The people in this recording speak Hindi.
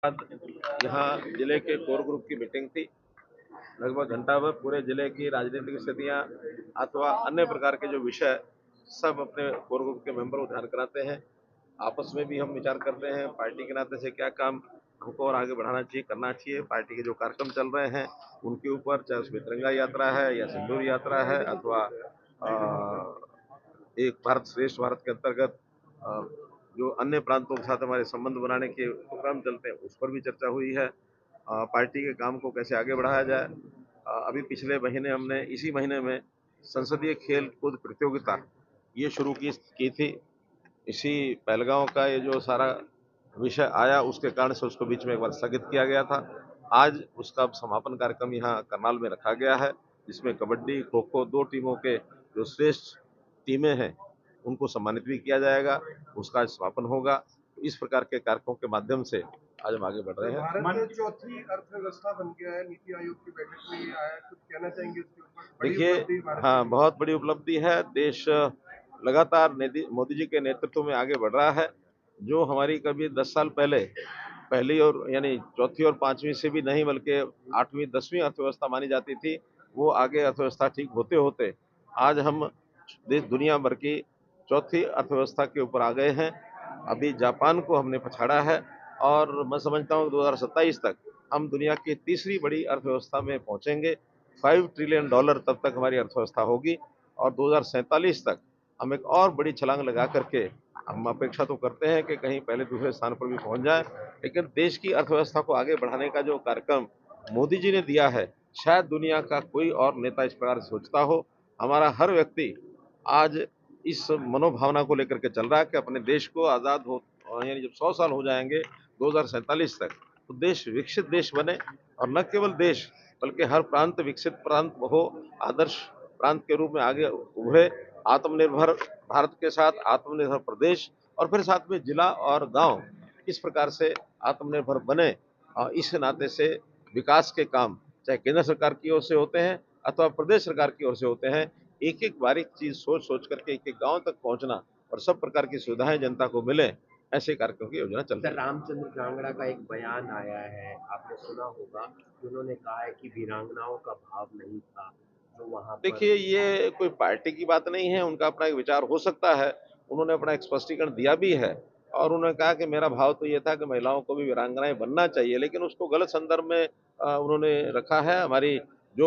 बाद यहाँ जिले के कोर ग्रुप की मीटिंग थी। लगभग घंटा भर पूरे जिले की राजनीतिक स्थितियां अथवा अन्य प्रकार के जो विषय सब अपने कोर ग्रुप के मेंबर को ध्यान कराते हैं। आपस में भी हम विचार करते हैं पार्टी के नाते से क्या काम हमको और आगे बढ़ाना चाहिए, करना चाहिए। पार्टी के जो कार्यक्रम चल रहे हैं उनके ऊपर, चाहे उसमें तिरंगा यात्रा है या सिंदूर यात्रा है अथवा एक भारत श्रेष्ठ भारत के अंतर्गत जो अन्य प्रांतों के साथ हमारे संबंध बनाने के प्रोग्राम चलते हैं उस पर भी चर्चा हुई है। पार्टी के काम को कैसे आगे बढ़ाया जाए। अभी पिछले महीने हमने इसी महीने में संसदीय खेल कूद प्रतियोगिता ये शुरू की थी। इसी पहलगांव का ये जो सारा विषय आया उसके कारण से उसको बीच में एक बार स्थगित किया गया था। आज उसका समापन कार्यक्रम यहाँ करनाल में रखा गया है, जिसमें कबड्डी खो खो दो टीमों के जो श्रेष्ठ टीमें हैं उनको सम्मानित भी किया जाएगा। उसका आज समापन होगा। तो इस प्रकार के कार्यक्रमों के माध्यम से आज हम आगे बढ़ रहे हैं। भारत चौथी अर्थव्यवस्था बन गया है, नीति आयोग की बैठक में ये आया, कुछ कहना चाहेंगे इसके ऊपर? देखिए, हाँ, बहुत बड़ी उपलब्धि है। देश लगातार मोदी जी के नेतृत्व में आगे बढ़ रहा है। जो हमारी कभी 10 साल पहले पहली और यानी चौथी और पांचवी से भी नहीं बल्कि आठवीं 10वीं अर्थव्यवस्था मानी जाती थी, वो आगे अर्थव्यवस्था ठीक होते होते आज हम देश दुनिया भर की चौथी अर्थव्यवस्था के ऊपर आ गए हैं। अभी जापान को हमने पछाड़ा है और मैं समझता हूँ 2027 तक हम दुनिया की तीसरी बड़ी अर्थव्यवस्था में पहुंचेंगे। $5 ट्रिलियन तब तक हमारी अर्थव्यवस्था होगी और 2047 तक हम एक और बड़ी छलांग लगा करके हम अपेक्षा तो करते हैं कि कहीं पहले दूसरे स्थान पर भी पहुंच जाए। लेकिन देश की अर्थव्यवस्था को आगे बढ़ाने का जो कार्यक्रम मोदी जी ने दिया है, शायद दुनिया का कोई और नेता इस प्रकार सोचता हो। हमारा हर व्यक्ति आज इस मनोभावना को लेकर के चल रहा है कि अपने देश को आज़ाद हो यानी जब 100 साल हो जाएंगे 2047 तक, तो देश विकसित देश बने और न केवल देश बल्कि हर प्रांत विकसित प्रांत हो, आदर्श प्रांत के रूप में आगे उभरे। आत्मनिर्भर भारत के साथ आत्मनिर्भर प्रदेश और फिर साथ में जिला और गांव किस प्रकार से आत्मनिर्भर बने। इस नाते से विकास के काम चाहे केंद्र सरकार की ओर से होते हैं अथवा प्रदेश सरकार की ओर से होते हैं, एक एक बारीक चीज सोच सोच करके एक एक गांव तक पहुंचना और सब प्रकार की सुविधाएं जनता को मिले, ऐसे कार्यक्रम की योजना चल रही है। रामचंद्र कांगड़ा का एक बयान आया है, आपने सुना होगा, कि उन्होंने कहा है कि वीरांगनाओं का भाव नहीं था जो वहां पर। देखिए, ये कोई पार्टी की बात नहीं है, उनका अपना एक विचार हो सकता है। उन्होंने अपना एक स्पष्टीकरण दिया भी है और उन्होंने कहा कि मेरा भाव तो ये था कि महिलाओं को भी वीरांगनाएं बनना चाहिए, लेकिन उसको गलत संदर्भ में उन्होंने रखा है। हमारी